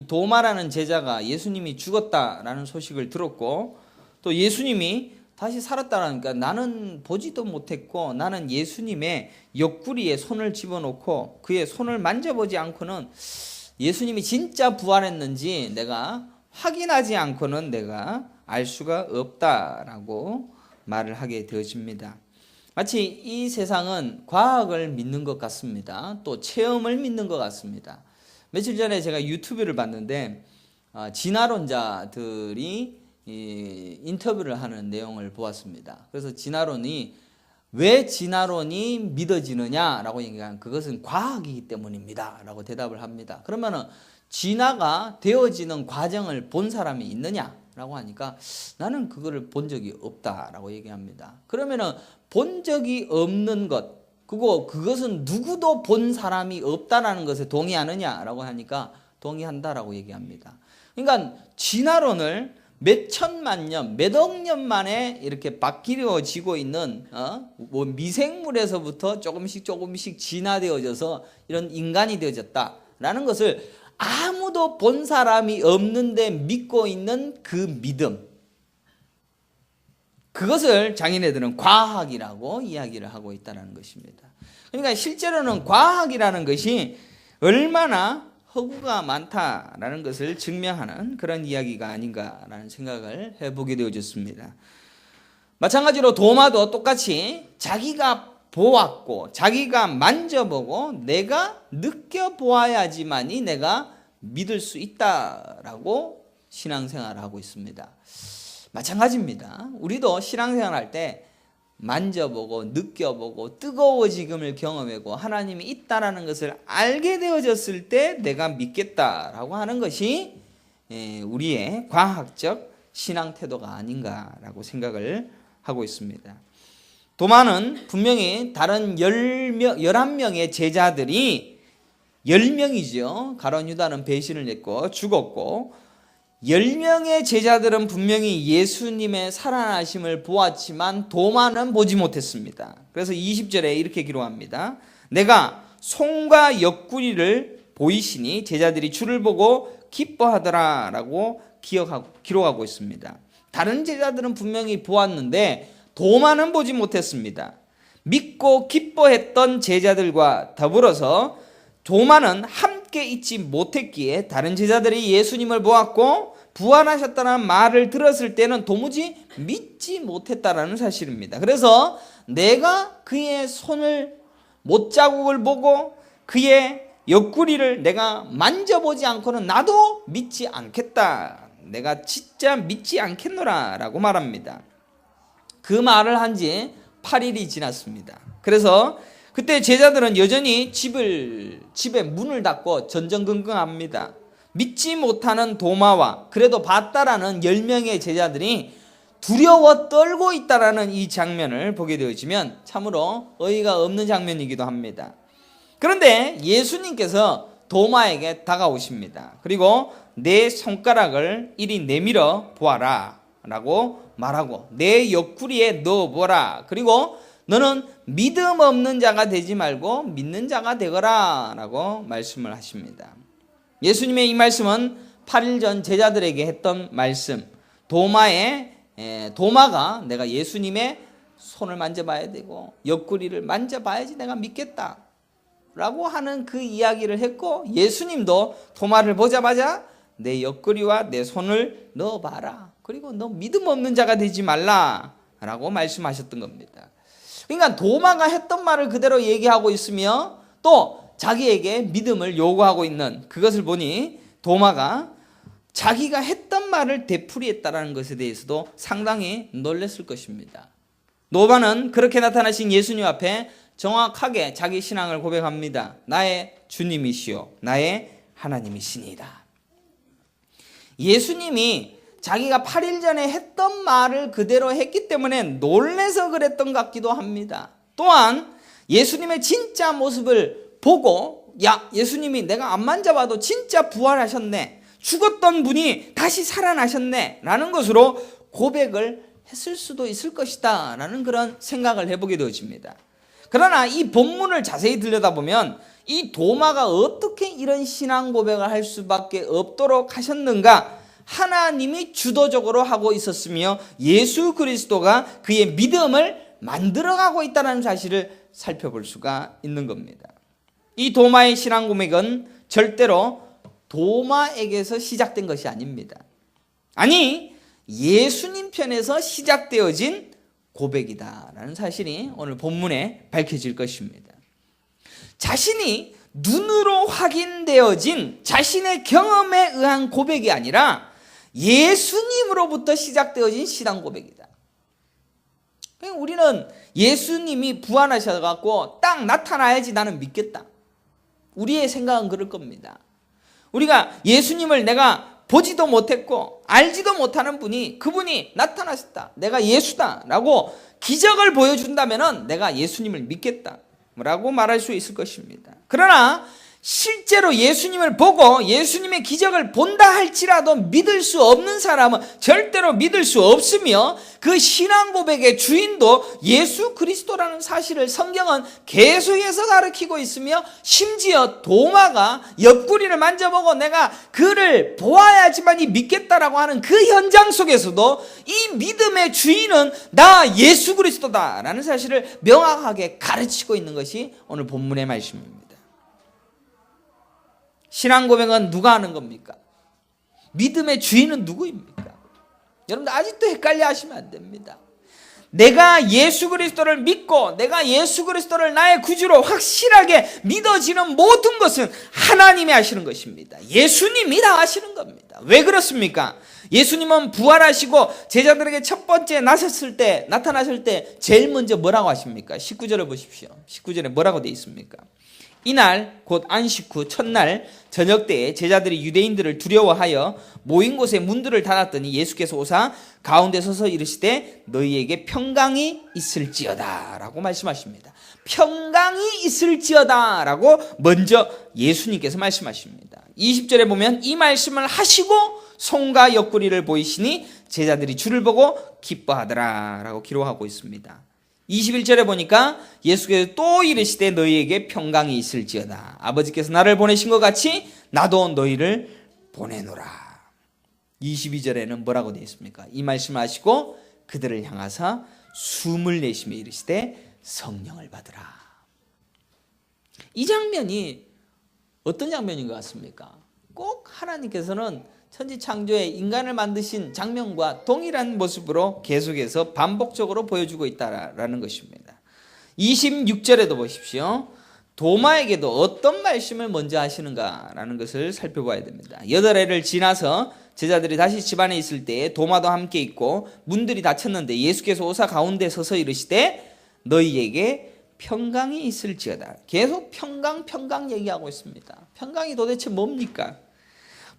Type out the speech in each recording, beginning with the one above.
도마라는 제자가 예수님이 죽었다라는 소식을 들었고 또 예수님이 다시 살았다라니까 나는 보지도 못했고 나는 예수님의 옆구리에 손을 집어넣고 그의 손을 만져보지 않고는 예수님이 진짜 부활했는지 내가 확인하지 않고는 내가 알 수가 없다라고 말을 하게 되어집니다. 마치 이 세상은 과학을 믿는 것 같습니다. 또 체험을 믿는 것 같습니다. 며칠 전에 제가 유튜브를 봤는데 진화론자들이 인터뷰를 하는 내용을 보았습니다. 그래서 진화론이 왜 진화론이 믿어지느냐라고 얘기하면 그것은 과학이기 때문입니다 라고 대답을 합니다. 그러면은 진화가 되어지는 과정을 본 사람이 있느냐라고 하니까 나는 그거를 본 적이 없다라고 얘기합니다. 그러면은 본 적이 없는 것 그것은 누구도 본 사람이 없다라는 것에 동의하느냐라고 하니까 동의한다라고 얘기합니다. 그러니까 진화론을 몇 천만 년, 몇 억 년 만에 이렇게 바뀌어지고 있는 미생물에서부터 조금씩 진화되어져서 이런 인간이 되어졌다라는 것을 아무도 본 사람이 없는데 믿고 있는 그 믿음, 그것을 자기네들은 과학이라고 이야기를 하고 있다는 것입니다. 그러니까 실제로는 과학이라는 것이 얼마나 허구가 많다라는 것을 증명하는 그런 이야기가 아닌가라는 생각을 해보게 되어졌습니다. 마찬가지로 도마도 똑같이 자기가 보았고 자기가 만져보고 내가 느껴보아야지만이 내가 믿을 수 있다라고 신앙생활을 하고 있습니다. 마찬가지입니다. 우리도 신앙생활할 때 만져보고 느껴보고 뜨거워짐을 경험하고 하나님이 있다라는 것을 알게 되어졌을 때 내가 믿겠다라고 하는 것이 우리의 과학적 신앙 태도가 아닌가라고 생각을 하고 있습니다. 도마는 분명히 다른 11명의 제자들이 10명이죠. 가룟 유다는 배신을 했고 죽었고 10명의 제자들은 분명히 예수님의 살아나심을 보았지만 도마는 보지 못했습니다. 그래서 20절에 이렇게 기록합니다. 내가 손과 옆구리를 보이시니 제자들이 주를 보고 기뻐하더라 라고 기록하고 있습니다. 다른 제자들은 분명히 보았는데 도마는 보지 못했습니다. 믿고 기뻐했던 제자들과 더불어서 도마는 함께 있지 못했기에 다른 제자들이 예수님을 보았고 부활하셨다는 말을 들었을 때는 도무지 믿지 못했다라는 사실입니다. 그래서 내가 그의 손을 못자국을 보고 그의 옆구리를 내가 만져보지 않고는 나도 믿지 않겠다. 내가 진짜 믿지 않겠노라 라고 말합니다. 그 말을 한 지 8일이 지났습니다. 그래서 그때 제자들은 여전히 집에 문을 닫고 전전긍긍합니다. 믿지 못하는 도마와 그래도 봤다라는 10명의 제자들이 두려워 떨고 있다라는 이 장면을 보게 되어지면 참으로 어이가 없는 장면이기도 합니다. 그런데 예수님께서 도마에게 다가오십니다. 그리고 내 손가락을 이리 내밀어 보아라 라고 말하고 내 옆구리에 넣어보라. 그리고 너는 믿음 없는 자가 되지 말고 믿는 자가 되거라 라고 말씀을 하십니다. 예수님의 이 말씀은 8일 전 제자들에게 했던 말씀, 도마가 내가 예수님의 손을 만져봐야 되고 옆구리를 만져봐야지 내가 믿겠다 라고 하는 그 이야기를 했고 예수님도 도마를 보자마자 내 옆구리와 내 손을 넣어봐라. 그리고 너 믿음 없는 자가 되지 말라 라고 말씀하셨던 겁니다. 그러니까 도마가 했던 말을 그대로 얘기하고 있으며 또 자기에게 믿음을 요구하고 있는 그것을 보니 도마가 자기가 했던 말을 되풀이했다는 것에 대해서도 상당히 놀랐을 것입니다. 도마는 그렇게 나타나신 예수님 앞에 정확하게 자기 신앙을 고백합니다. 나의 주님이시요 나의 하나님이시니이다. 예수님이 자기가 8일 전에 했던 말을 그대로 했기 때문에 놀라서 그랬던 것 같기도 합니다. 또한 예수님의 진짜 모습을 보고 예수님이 내가 안 만져봐도 진짜 부활하셨네, 죽었던 분이 다시 살아나셨네 라는 것으로 고백을 했을 수도 있을 것이다 라는 그런 생각을 해보게 되어집니다. 그러나 이 본문을 자세히 들여다보면 이 도마가 어떻게 이런 신앙 고백을 할 수밖에 없도록 하셨는가? 하나님이 주도적으로 하고 있었으며 예수 그리스도가 그의 믿음을 만들어가고 있다는 사실을 살펴볼 수가 있는 겁니다. 이 도마의 신앙 고백은 절대로 도마에게서 시작된 것이 아닙니다. 아니, 예수님 편에서 시작되어진 고백이다라는 사실이 오늘 본문에 밝혀질 것입니다. 자신이 눈으로 확인되어진 자신의 경험에 의한 고백이 아니라 예수님으로부터 시작되어진 신앙 고백이다. 우리는 예수님이 부활하셔서 딱 나타나야지 나는 믿겠다. 우리의 생각은 그럴 겁니다. 우리가 예수님을 내가 보지도 못했고 알지도 못하는 분이 그분이 나타나셨다. 내가 예수다 라고 기적을 보여준다면 내가 예수님을 믿겠다 라고 말할 수 있을 것입니다. 그러나 실제로 예수님을 보고 예수님의 기적을 본다 할지라도 믿을 수 없는 사람은 절대로 믿을 수 없으며 그 신앙 고백의 주인도 예수 그리스도라는 사실을 성경은 계속해서 가르치고 있으며 심지어 도마가 옆구리를 만져보고 내가 그를 보아야지만이 믿겠다라고 하는 그 현장 속에서도 이 믿음의 주인은 나 예수 그리스도다라는 사실을 명확하게 가르치고 있는 것이 오늘 본문의 말씀입니다. 신앙 고백은 누가 하는 겁니까? 믿음의 주인은 누구입니까? 여러분들 아직도 헷갈려 하시면 안 됩니다. 내가 예수 그리스도를 믿고 내가 예수 그리스도를 나의 구주로 확실하게 믿어지는 모든 것은 하나님이 하시는 것입니다. 예수님이 다 하시는 겁니다. 왜 그렇습니까? 예수님은 부활하시고 제자들에게 첫 번째 나타나실 때 제일 먼저 뭐라고 하십니까? 19절을 보십시오. 19절에 뭐라고 되어 있습니까? 이날 곧 안식 후 첫날 저녁 때에 제자들이 유대인들을 두려워하여 모인 곳에 문들을 닫았더니 예수께서 오사 가운데 서서 이르시되 너희에게 평강이 있을지어다 라고 말씀하십니다. 평강이 있을지어다 라고 먼저 예수님께서 말씀하십니다. 20절에 보면 이 말씀을 하시고 손과 옆구리를 보이시니 제자들이 주를 보고 기뻐하더라 라고 기록하고 있습니다. 21절에 보니까 예수께서 또 이르시되 너희에게 평강이 있을지어다. 아버지께서 나를 보내신 것 같이 나도 너희를 보내노라. 22절에는 뭐라고 되어 있습니까? 이 말씀을 하시고 그들을 향하사 숨을 내쉬며 이르시되 성령을 받으라. 이 장면이 어떤 장면인 것 같습니까? 꼭 하나님께서는 천지창조에 인간을 만드신 장면과 동일한 모습으로 계속해서 반복적으로 보여주고 있다는 것입니다. 26절에도 보십시오. 도마에게도 어떤 말씀을 먼저 하시는가라는 것을 살펴봐야 됩니다. 8해를 지나서 제자들이 다시 집안에 있을 때 도마도 함께 있고 문들이 닫혔는데 예수께서 오사 가운데 서서 이르시되 너희에게 평강이 있을지어다. 계속 평강 얘기하고 있습니다. 평강이 도대체 뭡니까?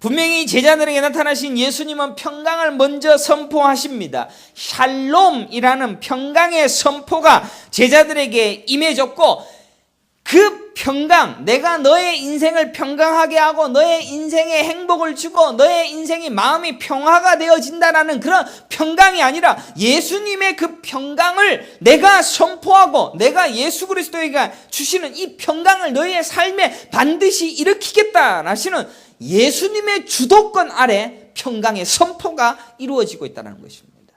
분명히 제자들에게 나타나신 예수님은 평강을 먼저 선포하십니다. 샬롬이라는 평강의 선포가 제자들에게 임해졌고 그 평강, 내가 너의 인생을 평강하게 하고 너의 인생에 행복을 주고 너의 인생이 마음이 평화가 되어진다라는 그런 평강이 아니라 예수님의 그 평강을 내가 선포하고 내가 예수 그리스도에게 주시는 이 평강을 너의 삶에 반드시 일으키겠다 하시는 예수님의 주도권 아래 평강의 선포가 이루어지고 있다는 것입니다.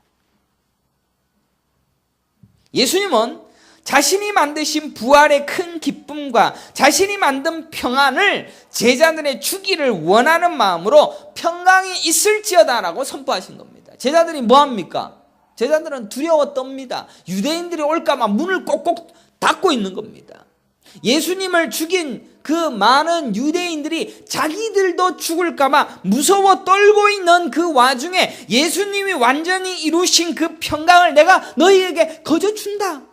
예수님은 자신이 만드신 부활의 큰 기쁨과 자신이 만든 평안을 제자들의 주기를 원하는 마음으로 평강이 있을지어다라고 선포하신 겁니다. 제자들이 뭐합니까? 제자들은 두려워 떱니다. 유대인들이 올까봐 문을 꼭꼭 닫고 있는 겁니다. 예수님을 죽인 그 많은 유대인들이 자기들도 죽을까봐 무서워 떨고 있는 그 와중에 예수님이 완전히 이루신 그 평강을 내가 너희에게 거저준다.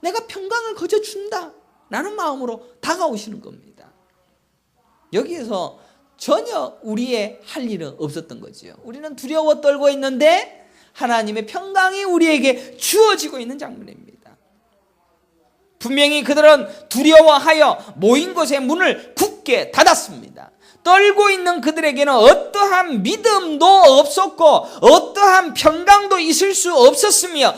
내가 평강을 거저준다. 라는 마음으로 다가오시는 겁니다. 여기에서 전혀 우리의 할 일은 없었던 거죠. 우리는 두려워 떨고 있는데 하나님의 평강이 우리에게 주어지고 있는 장면입니다. 분명히 그들은 두려워하여 모인 곳의 문을 굳게 닫았습니다. 떨고 있는 그들에게는 어떠한 믿음도 없었고 어떠한 평강도 있을 수 없었으며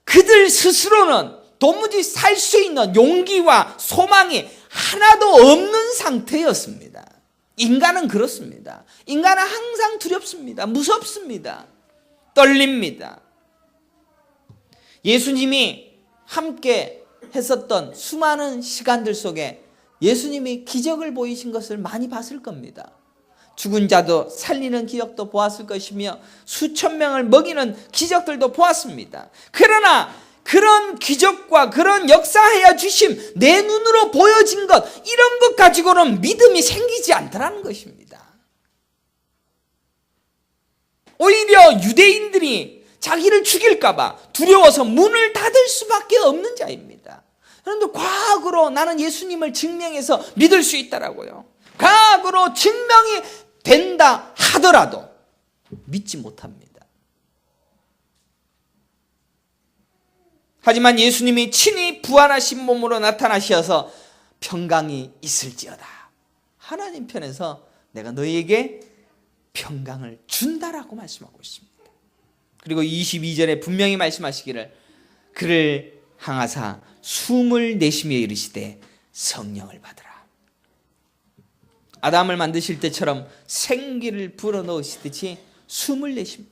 그들 스스로는 도무지 살 수 있는 용기와 소망이 하나도 없는 상태였습니다. 인간은 그렇습니다. 인간은 항상 두렵습니다. 무섭습니다. 떨립니다. 예수님이 함께 했었던 수많은 시간들 속에 예수님이 기적을 보이신 것을 많이 봤을 겁니다. 죽은 자도 살리는 기적도 보았을 것이며 수천 명을 먹이는 기적들도 보았습니다. 그러나 그런 기적과 그런 역사하여 주심, 내 눈으로 보여진 것, 이런 것 가지고는 믿음이 생기지 않더라는 것입니다. 오히려 유대인들이 자기를 죽일까 봐 두려워서 문을 닫을 수밖에 없는 자입니다. 그런데 과학으로 나는 예수님을 증명해서 믿을 수 있다라고요. 과학으로 증명이 된다 하더라도 믿지 못합니다. 하지만 예수님이 친히 부활하신 몸으로 나타나셔서 평강이 있을지어다. 하나님 편에서 내가 너희에게 평강을 준다라고 말씀하고 있습니다. 그리고 22절에 분명히 말씀하시기를 그를 향하사 숨을 내쉬며 이르시되 성령을 받으라. 아담을 만드실 때처럼 생기를 불어넣으시듯이 숨을 내쉽니다.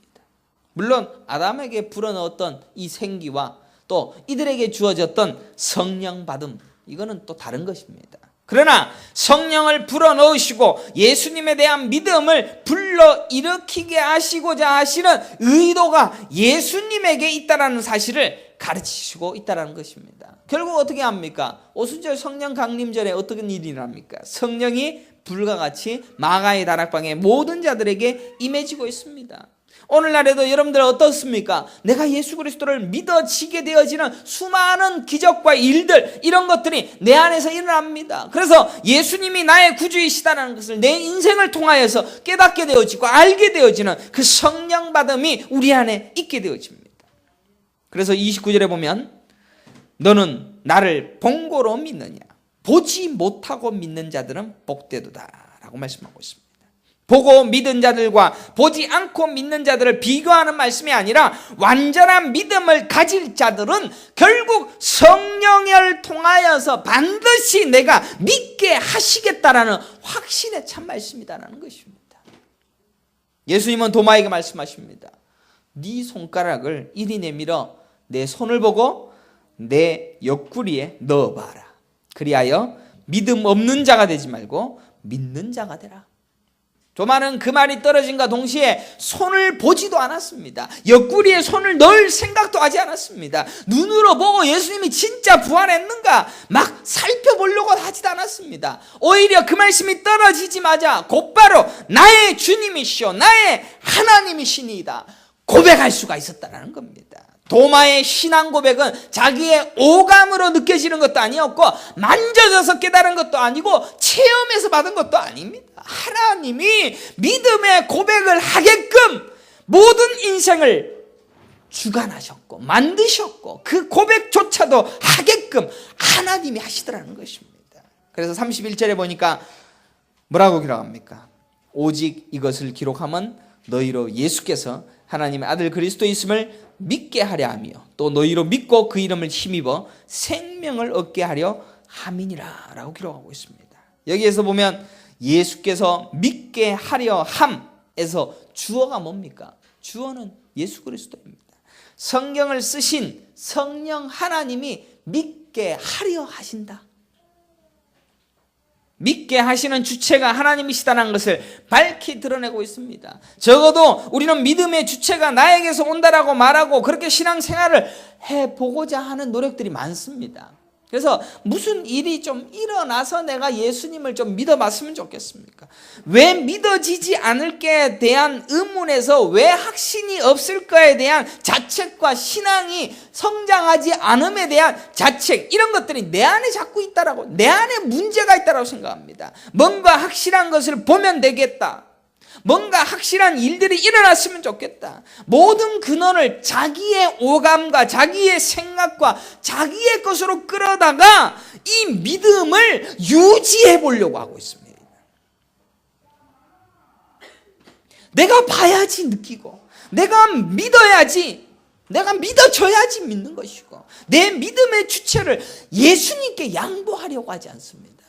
물론 아담에게 불어넣었던 이 생기와 또 이들에게 주어졌던 성령 받음, 이거는 또 다른 것입니다. 그러나 성령을 불어넣으시고 예수님에 대한 믿음을 불러일으키게 하시고자 하시는 의도가 예수님에게 있다는 사실을 가르치시고 있다는 것입니다. 결국 어떻게 합니까? 오순절 성령 강림절에 어떤 일이 일어납니까? 성령이 불과 같이 마가의 다락방에 모든 자들에게 임해지고 있습니다. 오늘날에도 여러분들 어떻습니까? 내가 예수 그리스도를 믿어지게 되어지는 수많은 기적과 일들, 이런 것들이 내 안에서 일어납니다. 그래서 예수님이 나의 구주이시다는 것을 내 인생을 통하여서 깨닫게 되어지고 알게 되어지는 그 성령 받음이 우리 안에 있게 되어집니다. 그래서 29절에 보면 너는 나를 본고로 믿느냐? 보지 못하고 믿는 자들은 복되도다 라고 말씀하고 있습니다. 보고 믿은 자들과 보지 않고 믿는 자들을 비교하는 말씀이 아니라 완전한 믿음을 가질 자들은 결국 성령을 통하여서 반드시 내가 믿게 하시겠다라는 확신의 참 말씀이다라는 것입니다. 예수님은 도마에게 말씀하십니다. 네 손가락을 이리 내밀어 내 손을 보고 내 옆구리에 넣어봐라. 그리하여 믿음 없는 자가 되지 말고 믿는 자가 되라. 도마는 그 말이 떨어진과 동시에 손을 보지도 않았습니다. 옆구리에 손을 넣을 생각도 하지 않았습니다. 눈으로 보고 예수님이 진짜 부활했는가 막 살펴보려고 하지도 않았습니다. 오히려 그 말씀이 떨어지자마자 곧바로 나의 주님이시오 나의 하나님이시니이다 고백할 수가 있었다는 겁니다. 도마의 신앙 고백은 자기의 오감으로 느껴지는 것도 아니었고 만져져서 깨달은 것도 아니고 체험해서 받은 것도 아닙니다. 하나님이 믿음의 고백을 하게끔 모든 인생을 주관하셨고 만드셨고 그 고백조차도 하게끔 하나님이 하시더라는 것입니다. 그래서 31절에 보니까 뭐라고 기록합니까? 오직 이것을 기록하면 너희로 예수께서 하나님의 아들 그리스도 있음을 믿게 하려 하며 또 너희로 믿고 그 이름을 힘입어 생명을 얻게 하려 함이니라 라고 기록하고 있습니다. 여기에서 보면 예수께서 믿게 하려 함에서 주어가 뭡니까? 주어는 예수 그리스도입니다. 성경을 쓰신 성령 하나님이 믿게 하려 하신다. 믿게 하시는 주체가 하나님이시다는 것을 밝히 드러내고 있습니다. 적어도 우리는 믿음의 주체가 나에게서 온다라고 말하고 그렇게 신앙생활을 해보고자 하는 노력들이 많습니다. 그래서 무슨 일이 좀 일어나서 내가 예수님을 좀 믿어봤으면 좋겠습니까? 왜 믿어지지 않을까에 대한 의문에서 왜 확신이 없을까에 대한 자책과 신앙이 성장하지 않음에 대한 자책, 이런 것들이 내 안에 자꾸 있다라고, 내 안에 문제가 있다라고 생각합니다. 뭔가 확실한 것을 보면 되겠다. 뭔가 확실한 일들이 일어났으면 좋겠다. 모든 근원을 자기의 오감과 자기의 생각과 자기의 것으로 끌어다가 이 믿음을 유지해 보려고 하고 있습니다. 내가 봐야지 느끼고, 내가 믿어야지, 내가 믿어줘야지 믿는 것이고, 내 믿음의 주체를 예수님께 양보하려고 하지 않습니다.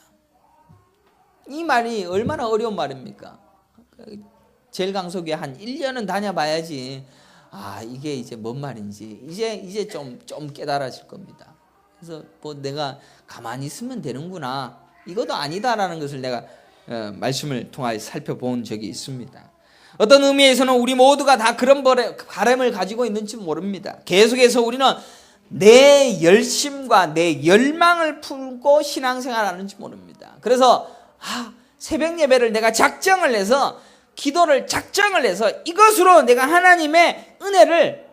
이 말이 얼마나 어려운 말입니까? 제일 강속에 한 1년은 다녀봐야지 이게 이제 뭔 말인지 이제 좀 깨달아질 겁니다. 그래서 뭐 내가 가만히 있으면 되는구나, 이것도 아니다라는 것을 내가 말씀을 통하여 살펴본 적이 있습니다. 어떤 의미에서는 우리 모두가 다 그런 바람을 가지고 있는지 모릅니다. 계속해서 우리는 내 열심과 내 열망을 품고 신앙생활하는지 모릅니다. 그래서 새벽 예배를 내가 작정을 해서, 기도를 작정을 해서 이것으로 내가 하나님의 은혜를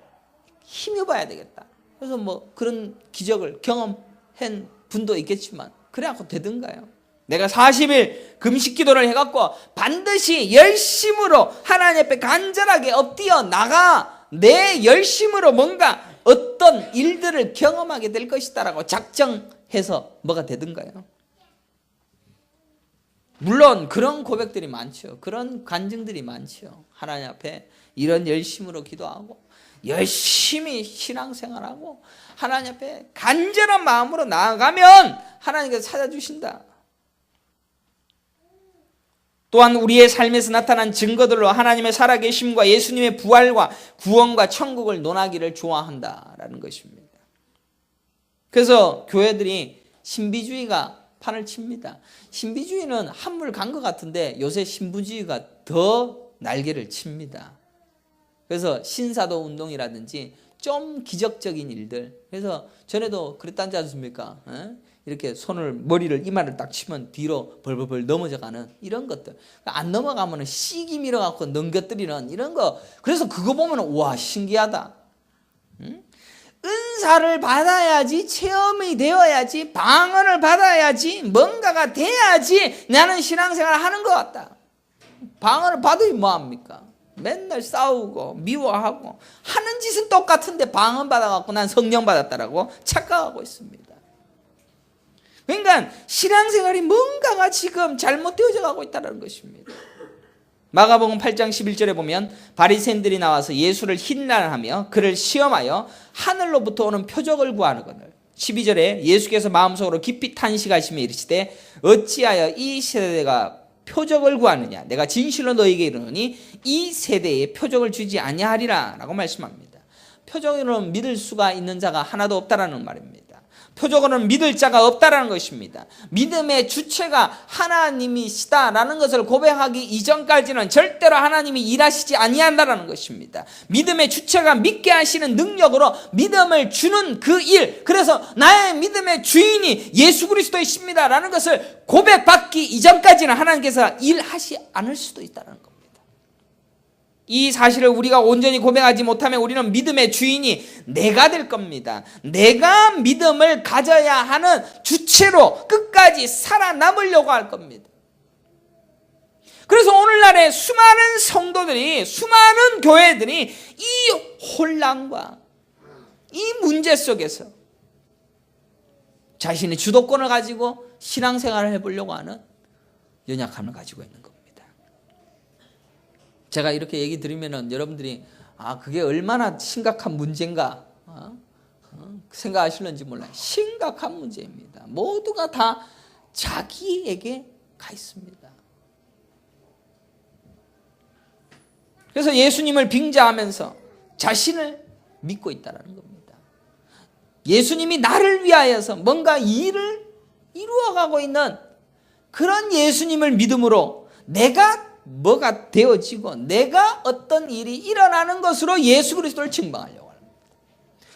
힘입어야 되겠다. 그래서 뭐 그런 기적을 경험한 분도 있겠지만 그래갖고 되던가요? 내가 40일 금식 기도를 해갖고 반드시 열심으로 하나님 앞에 간절하게 엎드려 나가 내 열심으로 뭔가 어떤 일들을 경험하게 될 것이다라고 작정해서 뭐가 되던가요? 물론 그런 고백들이 많죠. 그런 간증들이 많죠. 하나님 앞에 이런 열심으로 기도하고 열심히 신앙생활하고 하나님 앞에 간절한 마음으로 나아가면 하나님께서 찾아주신다. 또한 우리의 삶에서 나타난 증거들로 하나님의 살아계심과 예수님의 부활과 구원과 천국을 논하기를 좋아한다라는 것입니다. 그래서 교회들이 신비주의가 판을 칩니다. 신비주의는 한물 간 것 같은데 요새 신부주의가 더 날개를 칩니다. 그래서 신사도 운동이라든지 좀 기적적인 일들, 그래서 전에도 그랬다지 않습니까? 이렇게 머리를 이마를 딱 치면 뒤로 벌벌벌 넘어져가는 이런 것들, 안 넘어가면 시기 밀어갖고 넘겨뜨리는 이런 거. 그래서 그거 보면 와 신기하다. 은사를 받아야지, 체험이 되어야지, 방언을 받아야지, 뭔가가 돼야지 나는 신앙생활을 하는 것 같다. 방언을 받으면 뭐합니까? 맨날 싸우고 미워하고 하는 짓은 똑같은데 방언 받아갖고 난 성령 받았다라고 착각하고 있습니다. 그러니까 신앙생활이 뭔가가 지금 잘못되어져 가고 있다는 것입니다. 마가복음 8장 11절에 보면 바리새인들이 나와서 예수를 힌난하며 그를 시험하여 하늘로부터 오는 표적을 구하거늘. 12절에 예수께서 마음속으로 깊이 탄식하시며 이르시되 어찌하여 이 세대가 표적을 구하느냐, 내가 진실로 너에게 이르노니 이 세대에 표적을 주지 아니하리라 라고 말씀합니다. 표적으로는 믿을 수가 있는 자가 하나도 없다라는 말입니다. 표적으로는 믿을 자가 없다라는 것입니다. 믿음의 주체가 하나님이시다라는 것을 고백하기 이전까지는 절대로 하나님이 일하시지 아니한다라는 것입니다. 믿음의 주체가 믿게 하시는 능력으로 믿음을 주는 그 일, 그래서 나의 믿음의 주인이 예수 그리스도이십니다라는 것을 고백받기 이전까지는 하나님께서 일하시 않을 수도 있다는 겁니다. 이 사실을 우리가 온전히 고백하지 못하면 우리는 믿음의 주인이 내가 될 겁니다. 내가 믿음을 가져야 하는 주체로 끝까지 살아남으려고 할 겁니다. 그래서 오늘날의 수많은 성도들이, 수많은 교회들이 이 혼란과 이 문제 속에서 자신의 주도권을 가지고 신앙생활을 해보려고 하는 연약함을 가지고 있는 겁니다. 제가 이렇게 얘기 드리면은 여러분들이 그게 얼마나 심각한 문제인가 생각하실는지 몰라요. 심각한 문제입니다. 모두가 다 자기에게 가 있습니다. 그래서 예수님을 빙자하면서 자신을 믿고 있다는 겁니다. 예수님이 나를 위하여서 뭔가 일을 이루어가고 있는 그런 예수님을 믿음으로 내가 뭐가 되어지고 내가 어떤 일이 일어나는 것으로 예수 그리스도를 증명하려고 합니다.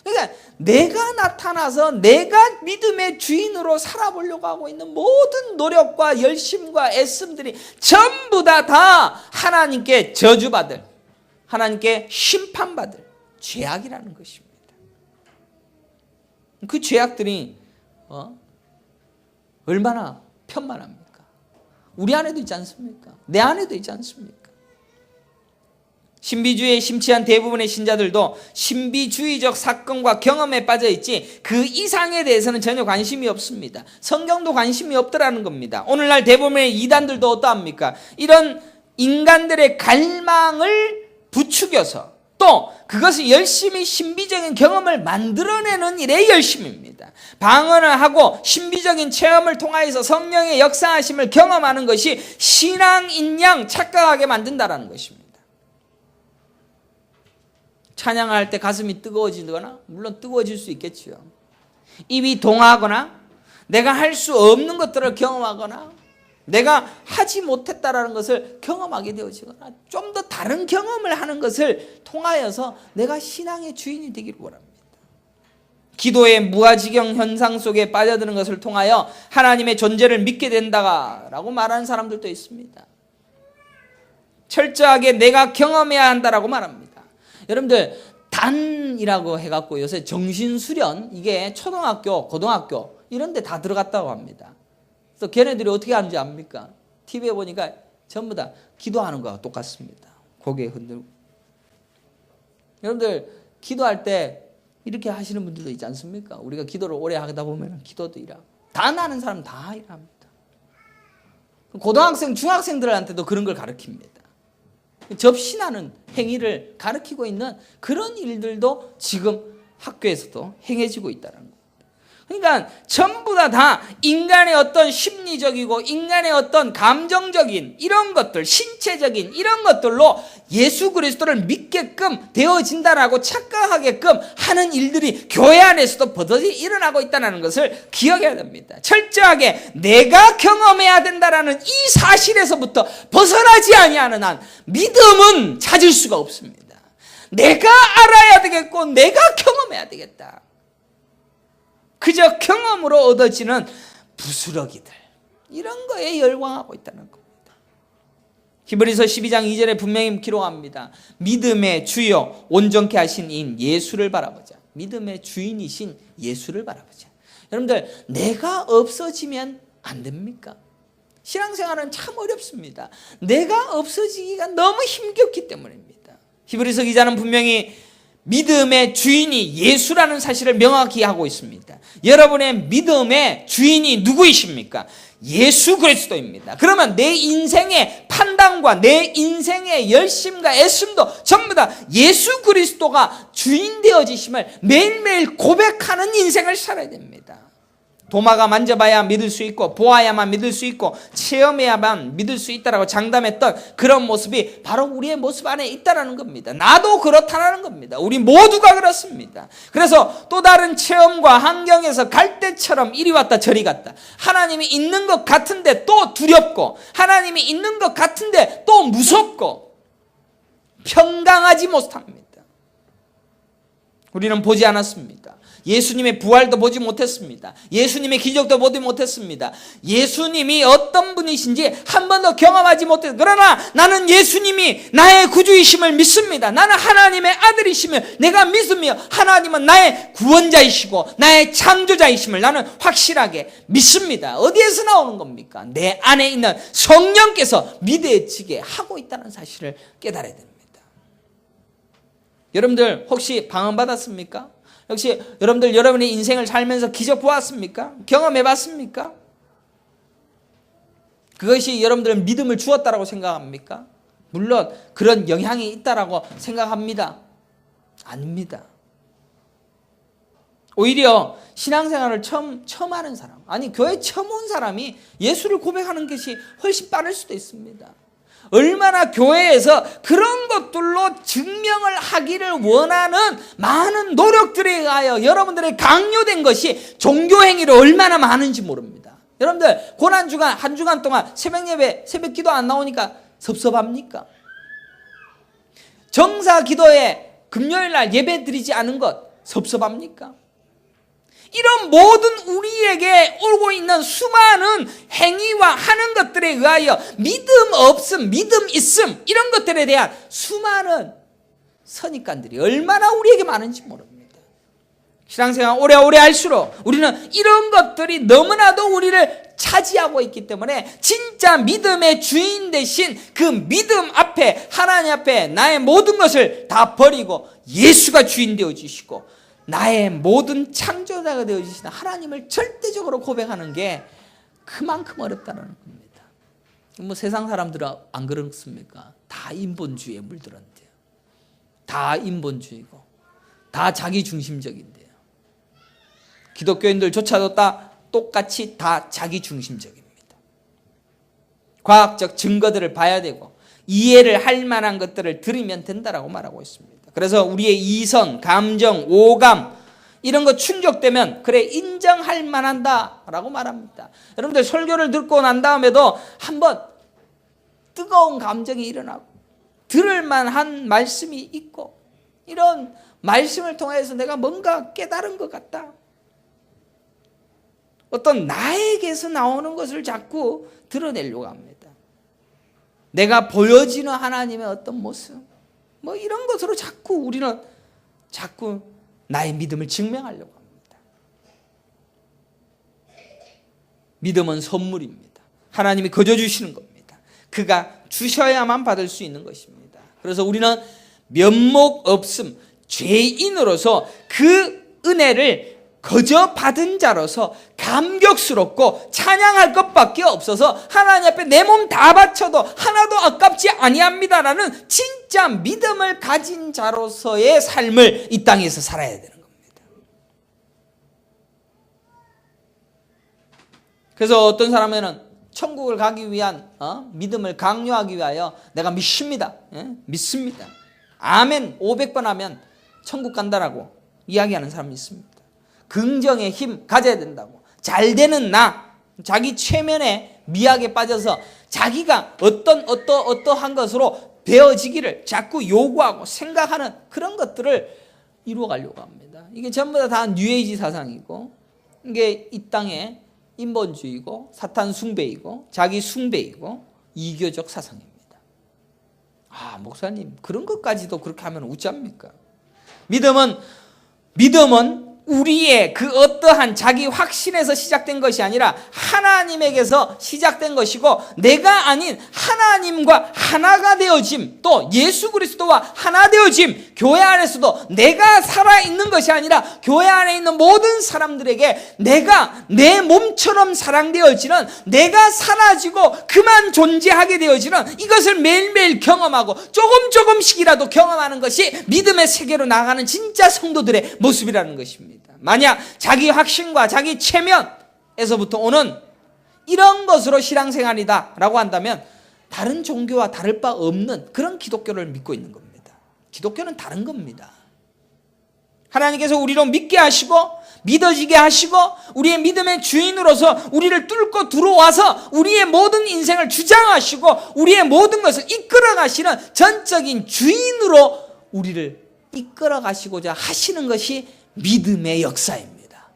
그러니까 내가 나타나서 내가 믿음의 주인으로 살아보려고 하고 있는 모든 노력과 열심과 애씀들이 전부 다 하나님께 저주받을, 하나님께 심판받을 죄악이라는 것입니다. 그 죄악들이 얼마나 편만합니까? 우리 안에도 있지 않습니까? 내 안에도 있지 않습니까? 신비주의에 심취한 대부분의 신자들도 신비주의적 사건과 경험에 빠져있지 그 이상에 대해서는 전혀 관심이 없습니다. 성경도 관심이 없더라는 겁니다. 오늘날 대부분의 이단들도 어떠합니까? 이런 인간들의 갈망을 부추겨서 또 그것을 열심히 신비적인 경험을 만들어내는 일에 열심입니다. 방언을 하고 신비적인 체험을 통하여서 성령의 역사하심을 경험하는 것이 신앙인 양 착각하게 만든다는 것입니다. 찬양할 때 가슴이 뜨거워지거나, 물론 뜨거워질 수 있겠지요. 입이 동하거나, 내가 할 수 없는 것들을 경험하거나, 내가 하지 못했다라는 것을 경험하게 되어지거나, 좀 더 다른 경험을 하는 것을 통하여서 내가 신앙의 주인이 되기를 원합니다. 기도의 무아지경 현상 속에 빠져드는 것을 통하여 하나님의 존재를 믿게 된다라고 말하는 사람들도 있습니다. 철저하게 내가 경험해야 한다라고 말합니다. 여러분들, 단이라고 해갖고 요새 정신수련, 이게 초등학교, 고등학교 이런 데 다 들어갔다고 합니다. 그래서 걔네들이 어떻게 하는지 압니까? TV에 보니까 전부 다 기도하는 거와 똑같습니다. 고개 흔들고. 여러분들, 기도할 때 이렇게 하시는 분들도 있지 않습니까? 우리가 기도를 오래 하다 보면 기도도 일하고, 단 하는 사람 다 일합니다. 고등학생, 중학생들한테도 그런 걸 가르칩니다. 접신하는 행위를 가르치고 있는 그런 일들도 지금 학교에서도 행해지고 있다는 겁니다. 그러니까 전부 다 인간의 어떤 심리적이고 인간의 어떤 감정적인 이런 것들, 신체적인 이런 것들로 예수 그리스도를 믿게끔 되어진다라고 착각하게끔 하는 일들이 교회 안에서도 버젓이 일어나고 있다는 것을 기억해야 됩니다. 철저하게 내가 경험해야 된다라는 이 사실에서부터 벗어나지 아니하는 한 믿음은 찾을 수가 없습니다. 내가 알아야 되겠고 내가 경험해야 되겠다. 그저 경험으로 얻어지는 부스러기들, 이런 거에 열광하고 있다는 겁니다. 히브리서 12장 2절에 분명히 기록합니다. 믿음의 주요 온전케 하신 인 예수를 바라보자. 믿음의 주인이신 예수를 바라보자. 여러분들, 내가 없어지면 안 됩니까? 신앙생활은 참 어렵습니다. 내가 없어지기가 너무 힘겹기 때문입니다. 히브리서 기자는 분명히 믿음의 주인이 예수라는 사실을 명확히 하고 있습니다. 여러분의 믿음의 주인이 누구이십니까? 예수 그리스도입니다. 그러면 내 인생의 판단과 내 인생의 열심과 애씀도 전부 다 예수 그리스도가 주인 되어지심을 매일매일 고백하는 인생을 살아야 됩니다. 도마가 만져봐야 믿을 수 있고 보아야만 믿을 수 있고 체험해야만 믿을 수 있다라고 장담했던 그런 모습이 바로 우리의 모습 안에 있다는 겁니다. 나도 그렇다는 겁니다. 우리 모두가 그렇습니다. 그래서 또 다른 체험과 환경에서 갈 때처럼 이리 왔다 저리 갔다, 하나님이 있는 것 같은데 또 두렵고 하나님이 있는 것 같은데 또 무섭고 평강하지 못합니다. 우리는 보지 않았습니다. 예수님의 부활도 보지 못했습니다. 예수님의 기적도 보지 못했습니다. 예수님이 어떤 분이신지 한 번도 경험하지 못했습니다. 그러나 나는 예수님이 나의 구주이심을 믿습니다. 나는 하나님의 아들이심을 내가 믿으며 하나님은 나의 구원자이시고 나의 창조자이심을 나는 확실하게 믿습니다. 어디에서 나오는 겁니까? 내 안에 있는 성령께서 믿어지게 하고 있다는 사실을 깨달아야 됩니다. 여러분들, 혹시 방언 받았습니까? 혹시 여러분들 여러분의 인생을 살면서 기적 보았습니까? 경험해 봤습니까? 그것이 여러분들 믿음을 주었다라고 생각합니까? 물론 그런 영향이 있다라고 생각합니다. 아닙니다. 오히려 신앙생활을 처음 하는 사람, 아니 교회 처음 온 사람이 예수를 고백하는 것이 훨씬 빠를 수도 있습니다. 얼마나 교회에서 그런 것들로 증명을 하기를 원하는 많은 노력들에 의하여 여러분들의 강요된 것이 종교행위로 얼마나 많은지 모릅니다. 여러분들, 고난주간 한 주간 동안 새벽예배, 새벽기도 안 나오니까 섭섭합니까? 정사 기도에 금요일날 예배 드리지 않은 것 섭섭합니까? 이런 모든 우리에게 오고 있는 수많은 행위와 하는 것들에 의하여 믿음 없음, 믿음 있음 이런 것들에 대한 수많은 선입관들이 얼마나 우리에게 많은지 모릅니다. 신앙생활 오래오래 할수록 우리는 이런 것들이 너무나도 우리를 차지하고 있기 때문에 진짜 믿음의 주인 되신 그 믿음 앞에, 하나님 앞에 나의 모든 것을 다 버리고 예수가 주인 되어주시고 나의 모든 창조자가 되어주시는 하나님을 절대적으로 고백하는 게 그만큼 어렵다는 겁니다. 뭐 세상 사람들은 안 그렇습니까? 다 인본주의에 물들었대요. 다 인본주의고 다 자기중심적인데요. 기독교인들조차도 다 똑같이 다 자기중심적입니다. 과학적 증거들을 봐야 되고 이해를 할 만한 것들을 들으면 된다라고 말하고 있습니다. 그래서 우리의 이성, 감정, 오감 이런 거 충족되면 그래 인정할 만한다라고 말합니다. 여러분들 설교를 듣고 난 다음에도 한번 뜨거운 감정이 일어나고 들을 만한 말씀이 있고 이런 말씀을 통해서 내가 뭔가 깨달은 것 같다. 어떤 나에게서 나오는 것을 자꾸 드러내려고 합니다. 내가 보여지는 하나님의 어떤 모습 뭐 이런 것으로 우리는 자꾸 나의 믿음을 증명하려고 합니다. 믿음은 선물입니다. 하나님이 거저 주시는 겁니다. 그가 주셔야만 받을 수 있는 것입니다. 그래서 우리는 면목 없음, 죄인으로서 그 은혜를 거저 받은 자로서 감격스럽고 찬양할 것밖에 없어서 하나님 앞에 내 몸 다 바쳐도 하나도 아깝지 아니합니다라는 진짜 믿음을 가진 자로서의 삶을 이 땅에서 살아야 되는 겁니다. 그래서 어떤 사람에는 천국을 가기 위한 믿음을 강요하기 위하여 내가 믿습니다. 믿습니다. 아멘 500번 하면 천국 간다라고 이야기하는 사람이 있습니다. 긍정의 힘 가져야 된다고. 잘 되는 나, 자기 최면에 미학에 빠져서 자기가 어떠한 것으로 되어지기를 자꾸 요구하고 생각하는 그런 것들을 이루어가려고 합니다. 이게 전부 다 뉴에이지 사상이고 이게 이 땅의 인본주의고 사탄 숭배이고 자기 숭배이고 이교적 사상입니다. 목사님 그런 것까지도 그렇게 하면 어찌합니까? 믿음은 우리의 그 어떠한 자기 확신에서 시작된 것이 아니라 하나님에게서 시작된 것이고 내가 아닌 하나님과 하나가 되어짐 또 예수 그리스도와 하나 되어짐 교회 안에서도 내가 살아있는 것이 아니라 교회 안에 있는 모든 사람들에게 내가 내 몸처럼 사랑되어지는 내가 사라지고 그만 존재하게 되어지는 이것을 매일매일 경험하고 조금씩이라도 경험하는 것이 믿음의 세계로 나가는 진짜 성도들의 모습이라는 것입니다. 만약 자기 확신과 자기 체면에서부터 오는 이런 것으로 신앙생활이다 라고 한다면 다른 종교와 다를 바 없는 그런 기독교를 믿고 있는 겁니다. 기독교는 다른 겁니다. 하나님께서 우리로 믿게 하시고 믿어지게 하시고 우리의 믿음의 주인으로서 우리를 뚫고 들어와서 우리의 모든 인생을 주장하시고 우리의 모든 것을 이끌어 가시는 전적인 주인으로 우리를 이끌어 가시고자 하시는 것이 믿음의 역사입니다.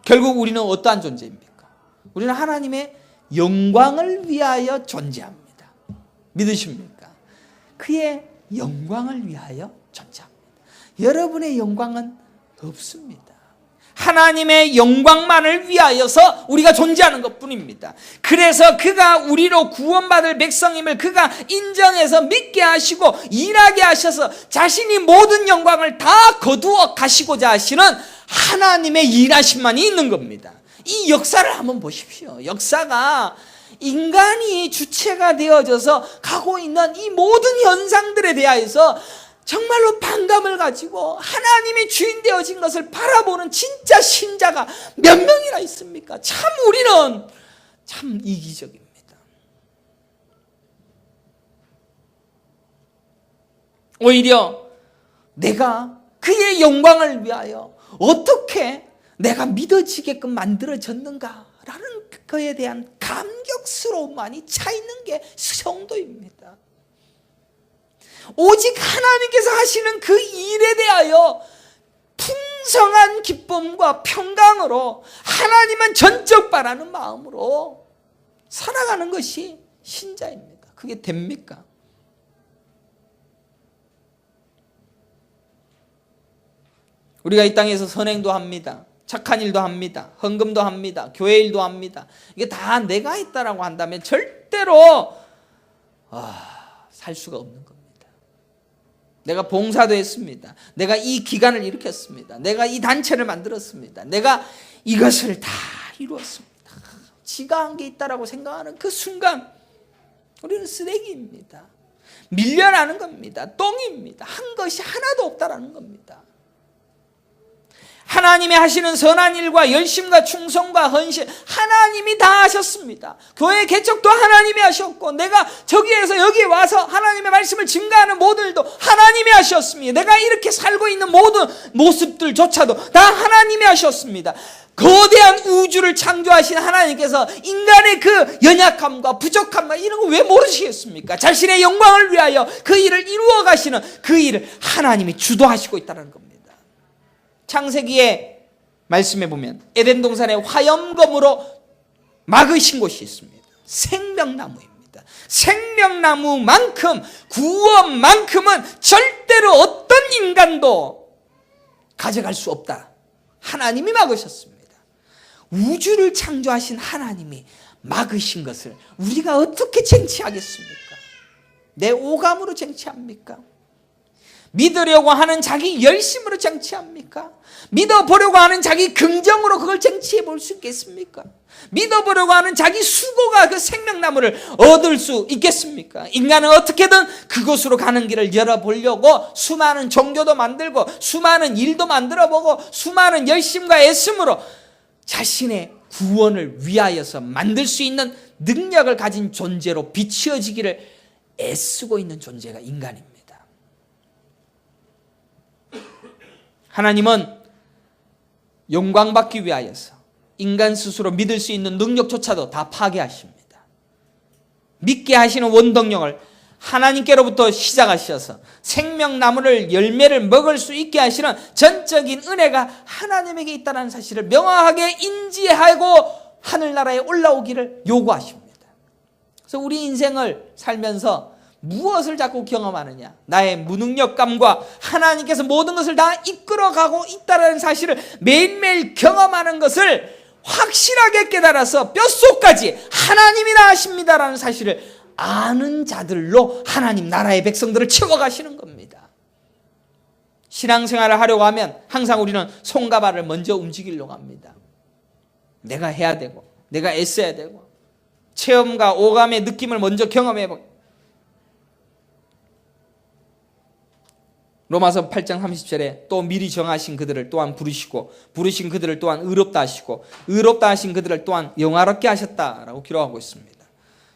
결국 우리는 어떠한 존재입니까? 우리는 하나님의 영광을 위하여 존재합니다. 믿으십니까? 그의 영광을 위하여 존재합니다. 여러분의 영광은 없습니다. 하나님의 영광만을 위하여서 우리가 존재하는 것뿐입니다. 그래서 그가 우리로 구원받을 백성임을 그가 인정해서 믿게 하시고 일하게 하셔서 자신이 모든 영광을 다 거두어 가시고자 하시는 하나님의 일하심만이 있는 겁니다. 이 역사를 한번 보십시오. 역사가 인간이 주체가 되어져서 가고 있는 이 모든 현상들에 대하여서 정말로 반감을 가지고 하나님이 주인 되어진 것을 바라보는 진짜 신자가 몇 명이나 있습니까? 참 우리는 참 이기적입니다. 오히려 내가 그의 영광을 위하여 어떻게 내가 믿어지게끔 만들어졌는가라는 그에 대한 감격스러움만이 차 있는 게 성도입니다. 오직 하나님께서 하시는 그 일에 대하여 풍성한 기쁨과 평강으로 하나님만 전적 바라는 마음으로 살아가는 것이 신자입니다. 그게 됩니까? 우리가 이 땅에서 선행도 합니다. 착한 일도 합니다. 헌금도 합니다. 교회 일도 합니다. 이게 다 내가 했다라고 한다면 절대로 살 수가 없는 겁니다. 내가 봉사도 했습니다. 내가 이 기관을 일으켰습니다. 내가 이 단체를 만들었습니다. 내가 이것을 다 이루었습니다. 지가 한 게 있다라고 생각하는 그 순간 우리는 쓰레기입니다. 밀려나는 겁니다. 똥입니다. 한 것이 하나도 없다라는 겁니다. 하나님이 하시는 선한 일과 열심과 충성과 헌신 하나님이 다 하셨습니다. 교회 개척도 하나님이 하셨고 내가 저기에서 여기 와서 하나님의 말씀을 증거하는 모델도 하나님이 하셨습니다. 내가 이렇게 살고 있는 모든 모습들조차도 다 하나님이 하셨습니다. 거대한 우주를 창조하신 하나님께서 인간의 그 연약함과 부족함과 이런 거 왜 모르시겠습니까? 자신의 영광을 위하여 그 일을 이루어 가시는 그 일을 하나님이 주도하시고 있다는 겁니다. 창세기의 말씀에 보면 에덴 동산에 화염검으로 막으신 곳이 있습니다. 생명나무입니다. 생명나무만큼 구원만큼은 절대로 어떤 인간도 가져갈 수 없다. 하나님이 막으셨습니다. 우주를 창조하신 하나님이 막으신 것을 우리가 어떻게 쟁취하겠습니까? 내 오감으로 쟁취합니까? 믿으려고 하는 자기 열심으로 쟁취합니까? 믿어보려고 하는 자기 긍정으로 그걸 쟁취해 볼 수 있겠습니까? 믿어보려고 하는 자기 수고가 그 생명나무를 얻을 수 있겠습니까? 인간은 어떻게든 그곳으로 가는 길을 열어보려고 수많은 종교도 만들고 수많은 일도 만들어보고 수많은 열심과 애씀으로 자신의 구원을 위하여서 만들 수 있는 능력을 가진 존재로 비추어지기를 애쓰고 있는 존재가 인간입니다. 하나님은 영광받기 위하여서 인간 스스로 믿을 수 있는 능력조차도 다 파괴하십니다. 믿게 하시는 원동력을 하나님께로부터 시작하셔서 생명나무를 열매를 먹을 수 있게 하시는 전적인 은혜가 하나님에게 있다는 사실을 명확하게 인지하고 하늘나라에 올라오기를 요구하십니다. 그래서 우리 인생을 살면서 무엇을 자꾸 경험하느냐? 나의 무능력감과 하나님께서 모든 것을 다 이끌어가고 있다는 사실을 매일매일 경험하는 것을 확실하게 깨달아서 뼛속까지 하나님이 다 하십니다라는 사실을 아는 자들로 하나님 나라의 백성들을 채워가시는 겁니다. 신앙생활을 하려고 하면 항상 우리는 손과 발을 먼저 움직이려고 합니다. 내가 해야 되고 내가 애써야 되고 체험과 오감의 느낌을 먼저 경험해보고 로마서 8장 30절에 또 미리 정하신 그들을 또한 부르시고 부르신 그들을 또한 의롭다 하시고 의롭다 하신 그들을 또한 영화롭게 하셨다라고 기록하고 있습니다.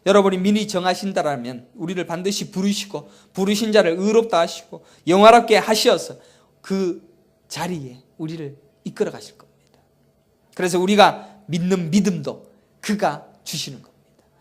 여러분이 미리 정하신다라면 우리를 반드시 부르시고 부르신 자를 의롭다 하시고 영화롭게 하셔서 그 자리에 우리를 이끌어 가실 겁니다. 그래서 우리가 믿는 믿음도 그가 주시는 겁니다.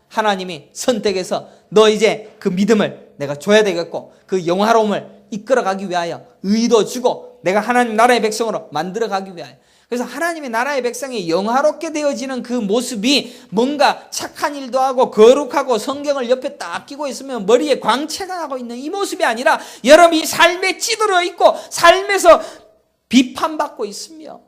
하나님이 선택해서 너 이제 그 믿음을 내가 줘야 되겠고 그 영화로움을 이끌어가기 위하여 의도 주고 내가 하나님 나라의 백성으로 만들어가기 위하여 그래서 하나님의 나라의 백성이 영화롭게 되어지는 그 모습이 뭔가 착한 일도 하고 거룩하고 성경을 옆에 딱 끼고 있으면 머리에 광채가 나고 있는 이 모습이 아니라 여러분이 삶에 찌들어 있고 삶에서 비판받고 있으며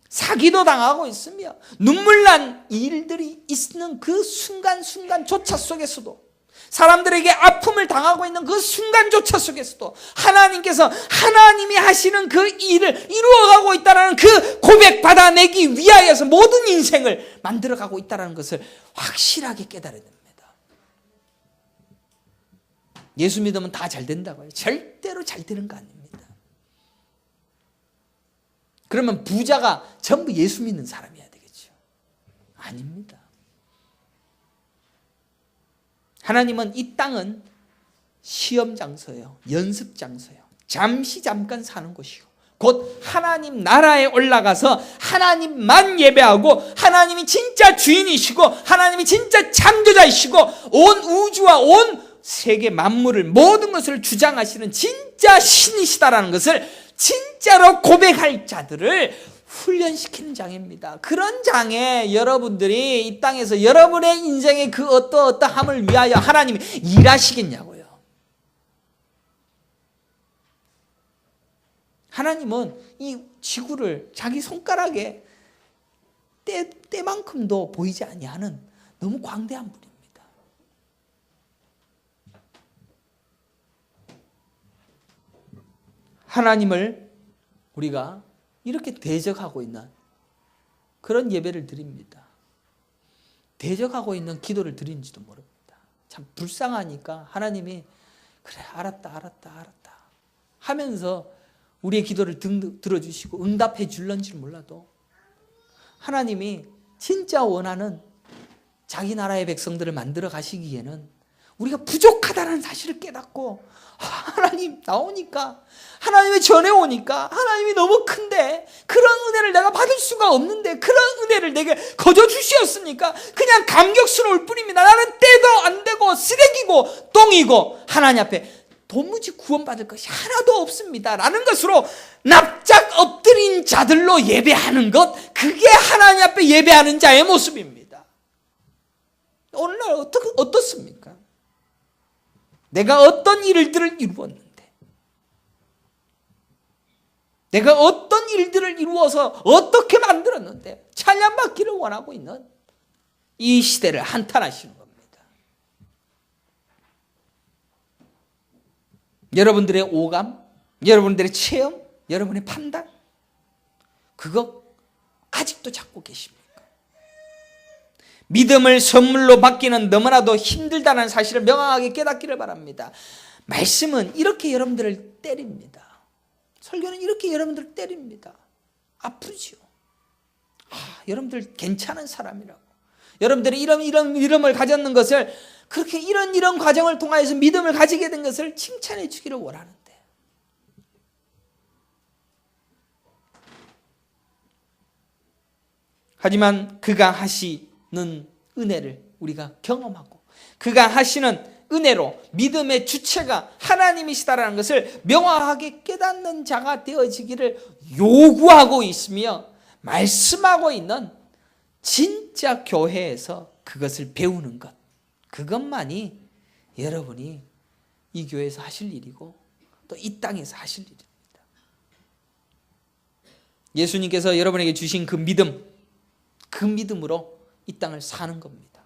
사기도 당하고 있으며 눈물난 일들이 있는 그 순간조차 속에서도 사람들에게 아픔을 당하고 있는 그 순간조차 속에서도 하나님께서 하나님이 하시는 그 일을 이루어가고 있다는 그 고백 받아내기 위하여서 모든 인생을 만들어가고 있다는 것을 확실하게 깨달아야 됩니다. 예수 믿으면 다 잘 된다고요. 절대로 잘 되는 거 아닙니다. 그러면 부자가 전부 예수 믿는 사람이어야 되겠죠. 아닙니다. 하나님은 이 땅은 시험 장소예요. 연습 장소예요. 잠깐 사는 곳이고 곧 하나님 나라에 올라가서 하나님만 예배하고 하나님이 진짜 주인이시고 하나님이 진짜 창조자이시고 온 우주와 온 세계 만물을 모든 것을 주장하시는 진짜 신이시다라는 것을 진짜로 고백할 자들을 훈련시키는 장입니다. 그런 장에 여러분들이 이 땅에서 여러분의 인생의 그 어떠함을 위하여 하나님이 일하시겠냐고요. 하나님은 이 지구를 자기 손가락에 때만큼도 보이지 아니하는 너무 광대한 분입니다. 하나님을 우리가 이렇게 대적하고 있는 그런 예배를 드립니다. 대적하고 있는 기도를 드리는지도 모릅니다. 참 불쌍하니까 하나님이 그래, 알았다 하면서 우리의 기도를 들어주시고 응답해 줄런지 몰라도 하나님이 진짜 원하는 자기 나라의 백성들을 만들어 가시기에는 우리가 부족하다는 사실을 깨닫고 하나님 나오니까, 하나님의 전에 오니까 하나님이 너무 큰데 그런 은혜를 내가 받을 수가 없는데 그런 은혜를 내게 거저 주시었으니까 그냥 감격스러울 뿐입니다. 나는 때도 안 되고 쓰레기고 똥이고 하나님 앞에 도무지 구원받을 것이 하나도 없습니다 라는 것으로 납작 엎드린 자들로 예배하는 것, 그게 하나님 앞에 예배하는 자의 모습입니다. 오늘날 어떻습니까? 내가 어떤 일들을 이루었는데, 내가 어떤 일들을 이루어서 어떻게 만들었는데 찬양받기를 원하고 있는 이 시대를 한탄하시는 겁니다. 여러분들의 오감, 여러분들의 체험, 여러분의 판단, 그거 아직도 찾고 계십니까? 믿음을 선물로 받기는 너무나도 힘들다는 사실을 명확하게 깨닫기를 바랍니다. 말씀은 이렇게 여러분들을 때립니다. 설교는 이렇게 여러분들을 때립니다. 아프죠. 여러분들 괜찮은 사람이라고, 여러분들이 이런 믿음을 가졌는 것을, 그렇게 이런 과정을 통하여서 믿음을 가지게 된 것을 칭찬해 주기를 원하는데, 하지만 그가 하시는 은혜를 우리가 경험하고 그가 하시는 은혜로 믿음의 주체가 하나님이시다라는 것을 명확하게 깨닫는 자가 되어지기를 요구하고 있으며 말씀하고 있는 진짜 교회에서 그것을 배우는 것, 그것만이 여러분이 이 교회에서 하실 일이고 또 이 땅에서 하실 일입니다. 예수님께서 여러분에게 주신 그 믿음, 그 믿음으로 이 땅을 사는 겁니다.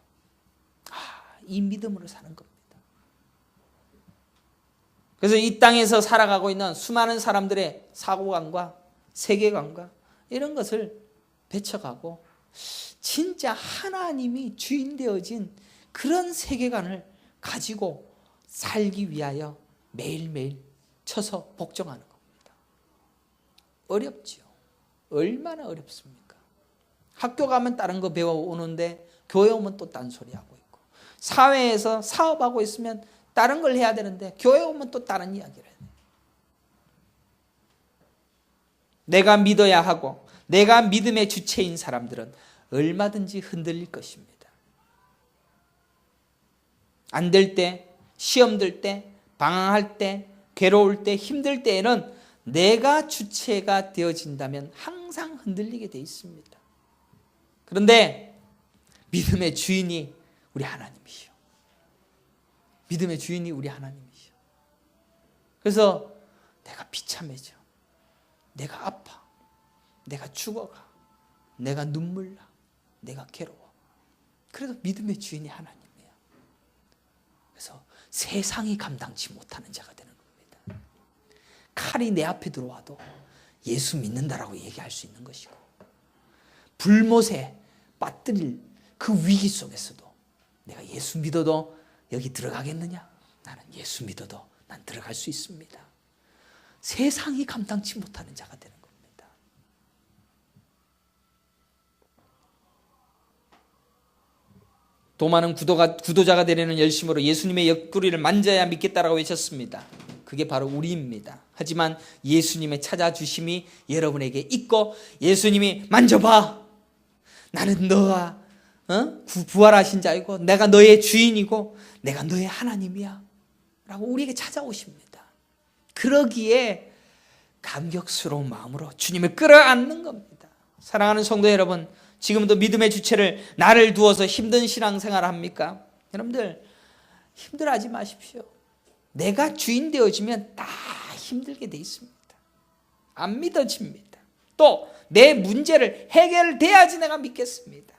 이 믿음으로 사는 겁니다. 그래서 이 땅에서 살아가고 있는 수많은 사람들의 사고관과 세계관과 이런 것을 배쳐가고 진짜 하나님이 주인 되어진 그런 세계관을 가지고 살기 위하여 매일매일 쳐서 복종하는 겁니다. 어렵죠. 얼마나 어렵습니까? 학교 가면 다른 거 배워오는데 교회 오면 또 딴 소리 하고 있고, 사회에서 사업하고 있으면 다른 걸 해야 되는데 교회 오면 또 다른 이야기를 해야 돼요. 내가 믿어야 하고 내가 믿음의 주체인 사람들은 얼마든지 흔들릴 것입니다. 안 될 때, 시험 들 때, 방황할 때, 괴로울 때, 힘들 때에는 내가 주체가 되어진다면 항상 흔들리게 돼 있습니다. 그런데 믿음의 주인이 우리 하나님이시오. 믿음의 주인이 우리 하나님이시오. 그래서 내가 비참해져, 내가 아파, 내가 죽어가, 내가 눈물 나, 내가 괴로워. 그래도 믿음의 주인이 하나님이야. 그래서 세상이 감당치 못하는 자가 되는 겁니다. 칼이 내 앞에 들어와도 예수 믿는다라고 얘기할 수 있는 것이고, 불못에 빠뜨릴 그 위기 속에서도 내가 예수 믿어도 여기 들어가겠느냐? 나는 예수 믿어도 난 들어갈 수 있습니다. 세상이 감당치 못하는 자가 되는 겁니다. 또 많은 구도자가 되려는 열심으로 예수님의 옆구리를 만져야 믿겠다라고 외쳤습니다. 그게 바로 우리입니다. 하지만 예수님의 찾아주심이 여러분에게 있고, 예수님이 만져봐, 나는 너와 부활하신 자이고 내가 너의 주인이고 내가 너의 하나님이야 라고 우리에게 찾아오십니다. 그러기에 감격스러운 마음으로 주님을 끌어안는 겁니다. 사랑하는 성도 여러분, 지금도 믿음의 주체를 나를 두어서 힘든 신앙생활을 합니까? 여러분들 힘들어하지 마십시오. 내가 주인 되어지면 다 힘들게 돼 있습니다. 안 믿어집니다. 또 내 문제를 해결돼야지 내가 믿겠습니다.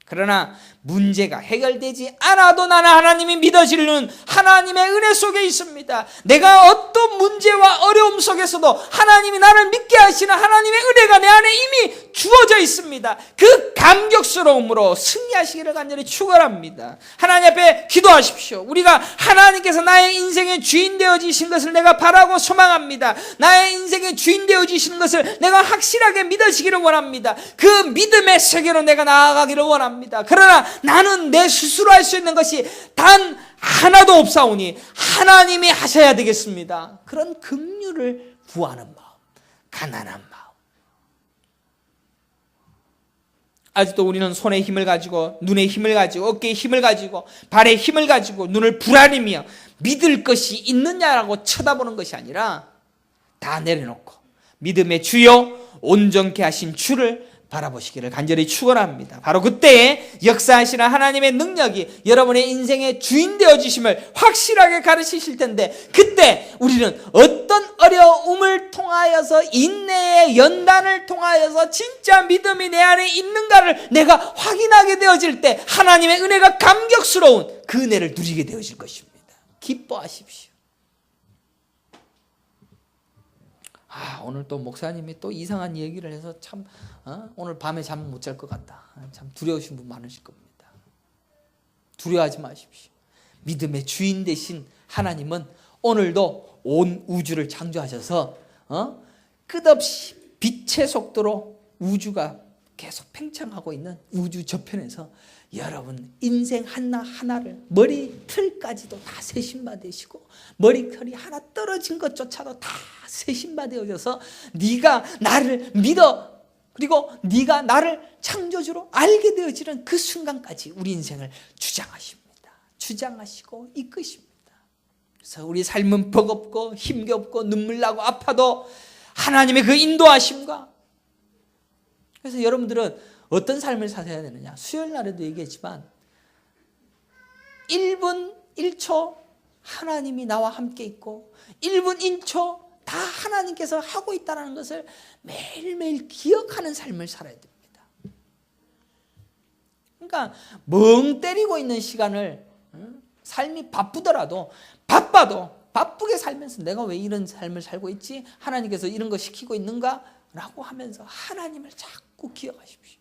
그러나 문제가 해결되지 않아도 나는 하나님이 믿어지는 하나님의 은혜 속에 있습니다. 있습니다. 내가 어떤 문제와 어려움 속에서도 하나님이 나를 믿게 하시는 하나님의 은혜가 내 안에 이미 주어져 있습니다. 그 감격스러움으로 승리하시기를 간절히 축원합니다. 하나님 앞에 기도하십시오. 우리가 하나님께서 나의 인생의 주인 되어지신 것을 내가 바라고 소망합니다. 나의 인생의 주인 되어지시는 것을 내가 확실하게 믿어지기를 원합니다. 그 믿음의 세계로 내가 나아가기를 원합니다. 그러나 나는 내 스스로 할 수 있는 것이 단 하나도 없사오니 하나님이 하셔야 되겠습니다. 그런 긍휼을 구하는 마음, 가난한 마음. 아직도 우리는 손에 힘을 가지고, 눈에 힘을 가지고, 어깨에 힘을 가지고, 발에 힘을 가지고 눈을 부라리며 믿을 것이 있느냐라고 쳐다보는 것이 아니라 다 내려놓고 믿음의 주여 온전케 하신 주를 바라보시기를 간절히 축원합니다. 바로 그때에 역사하시는 하나님의 능력이 여러분의 인생의 주인 되어주심을 확실하게 가르치실 텐데, 그때 우리는 어떤 어려움을 통하여서, 인내의 연단을 통하여서 진짜 믿음이 내 안에 있는가를 내가 확인하게 되어질 때 하나님의 은혜가 감격스러운 그 은혜를 누리게 되어질 것입니다. 기뻐하십시오. 오늘 또 목사님이 또 이상한 얘기를 해서 참 오늘 밤에 잠 못 잘 것 같다. 참 두려우신 분 많으실 겁니다. 두려워하지 마십시오. 믿음의 주인 되신 하나님은 오늘도 온 우주를 창조하셔서 끝없이 빛의 속도로 우주가 계속 팽창하고 있는 우주 저편에서 여러분 인생 하나하나를 머리털까지도 다 세심받으시고 머리털이 하나 떨어진 것조차도 다 세심받으셔서 네가 나를 믿어, 그리고 네가 나를 창조주로 알게 되어지는 그 순간까지 우리 인생을 주장하십니다. 주장하시고 이끄십니다. 그래서 우리 삶은 버겁고 힘겹고 눈물 나고 아파도 하나님의 그 인도하심과, 그래서 여러분들은 어떤 삶을 사셔야 되느냐, 수요일 날에도 얘기했지만 1분 1초 하나님이 나와 함께 있고 1분 1초 다 하나님께서 하고 있다는 것을 매일매일 기억하는 삶을 살아야 됩니다. 그러니까 멍 때리고 있는 시간을, 삶이 바쁘더라도 바빠도 바쁘게 살면서 내가 왜 이런 삶을 살고 있지? 하나님께서 이런 거 시키고 있는가? 라고 하면서 하나님을 자꾸 기억하십시오.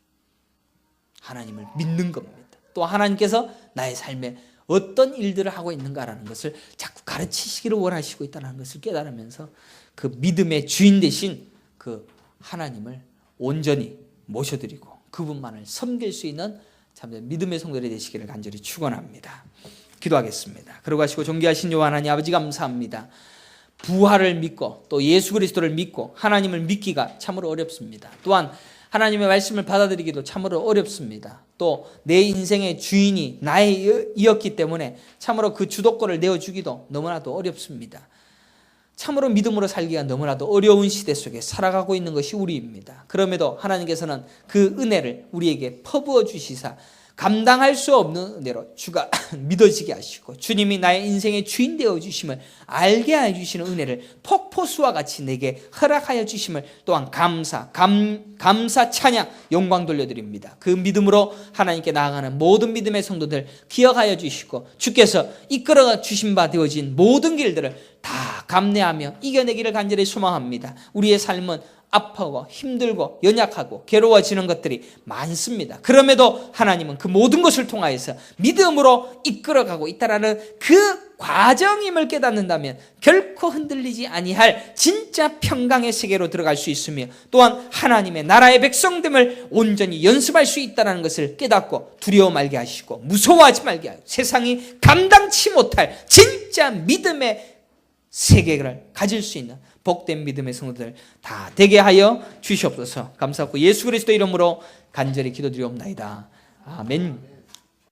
하나님을 믿는 겁니다. 또 하나님께서 나의 삶에 어떤 일들을 하고 있는가라는 것을 자꾸 가르치시기를 원하시고 있다는 것을 깨달으면서 그 믿음의 주인 되신 그 하나님을 온전히 모셔드리고 그분만을 섬길 수 있는 참 믿음의 성도들이 되시기를 간절히 축원합니다. 기도하겠습니다. 그러고 하시고 존귀하신 여호와 하나님 아버지 감사합니다. 부활을 믿고 또 예수 그리스도를 믿고 하나님을 믿기가 참으로 어렵습니다. 또한 하나님의 말씀을 받아들이기도 참으로 어렵습니다. 또 내 인생의 주인이 나이었기 때문에 참으로 그 주도권을 내어주기도 너무나도 어렵습니다. 참으로 믿음으로 살기가 너무나도 어려운 시대 속에 살아가고 있는 것이 우리입니다. 그럼에도 하나님께서는 그 은혜를 우리에게 퍼부어 주시사 감당할 수 없는 은혜로 주가 믿어지게 하시고 주님이 나의 인생의 주인 되어 주심을 알게 해주시는 은혜를 폭포수와 같이 내게 허락하여 주심을 또한 감사 찬양 영광 돌려드립니다. 그 믿음으로 하나님께 나아가는 모든 믿음의 성도들 기억하여 주시고 주께서 이끌어 주신 바 되어진 모든 길들을 다 감내하며 이겨내기를 간절히 소망합니다. 우리의 삶은 아파하고 힘들고 연약하고 괴로워지는 것들이 많습니다. 그럼에도 하나님은 그 모든 것을 통하여서 믿음으로 이끌어가고 있다라는 그 과정임을 깨닫는다면 결코 흔들리지 아니할 진짜 평강의 세계로 들어갈 수 있으며 또한 하나님의 나라의 백성됨을 온전히 연습할 수 있다는 것을 깨닫고 두려워 말게 하시고 무서워하지 말게 하고 세상이 감당치 못할 진짜 믿음의 세계를 가질 수 있는 복된 믿음의 성도들 다 되게 하여 주시옵소서. 감사하고 예수 그리스도 이름으로 간절히 기도드리옵나이다. 아멘.